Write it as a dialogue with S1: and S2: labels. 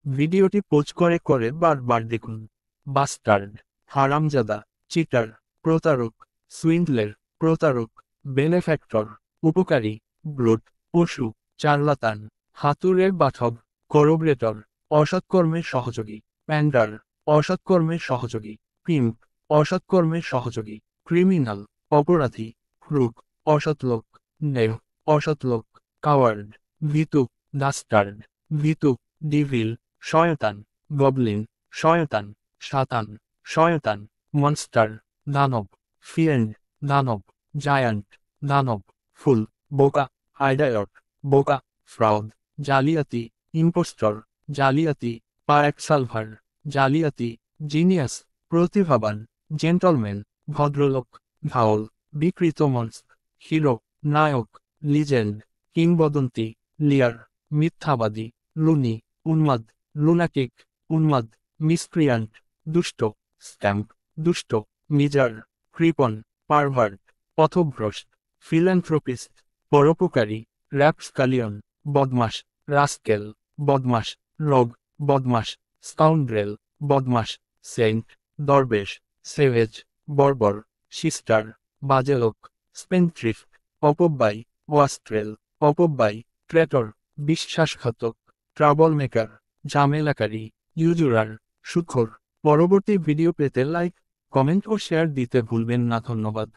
S1: ভিডিওটি পোজ করে করে বারবার দেখুন। বাস্টার্ড, হারামজাদা, চিটার, প্রতারক, সুইন্ডলের, প্রতারক, বেনেফ্যাক্টর, উপকারী, ব্রুট, পশু, চার্লাতান, হাতুড়ের বাঠক, করোবরেটর, অসৎকর্মের সহযোগী, প্যান্ডার, অসৎকর্মের সহযোগী, পিম্প, অসৎকর্মের সহযোগী, ক্রিমিনাল, অপরাধী, ক্রুক, অসৎলোক, নেভ, অসৎলোক, কাওয়ার্ড, ভীতু, ডাস্টার্ড, ভীতু, ডিভিল, শয়তান, গবলিন, শয়তান, শাতান, শয়তান, মনস্টার, দানব, ফিয়েন্ড, দানব, জায়ান্ট, দানব, ফুল, বোকা, আইডায়ট, বোকা, ফ্রাউড, জালিয়াতি, ইম্পোস্টর, জালিয়াতি, পার্কসালভার, জালিয়াতি, জিনিয়াস, প্রতিভাবান, জেন্টলম্যান, ভদ্রলোক, ভাওল, বিকৃত মঞ্চ, হিরো, নায়ক, লিজেন্ড, কিংবদন্তি, লিয়ার, মিথ্যাবাদী, লুনি, উন্মাদ, লুনাটিক, উন্মাদ, মিসক্রিয়ান্ট, দুষ্ট, স্ট্যাম্প, দুষ্ট, মিজার, কৃপন, পারভার্ট, পথভ্রষ্ট, ফিল্যান্থ্রোপিস্ট, পরোপকারী, র্যাপস্কালিয়ন, বদমাস, রাস্কেল, বদমাস, রগ, বদমাস, স্কাউন্ড্রেল, বদমাস, সেন্ট, দরবেশ, সেভেজ, বর্বর, সিস্টার, বাজেলোক, স্পেন্ডথ্রিফট, অপব্যয়, ওয়াস্ট্রেল, অপব্যয়, ট্রেটর, বিশ্বাসঘাতক, ট্রাবল মেকার, ঝামেলাকারী, ইউজুরার, সুখোর। পরবর্তী ভিডিও পেতে লাইক, কমেন্ট ও শেয়ার দিতে ভুলবেন না। ধন্যবাদ।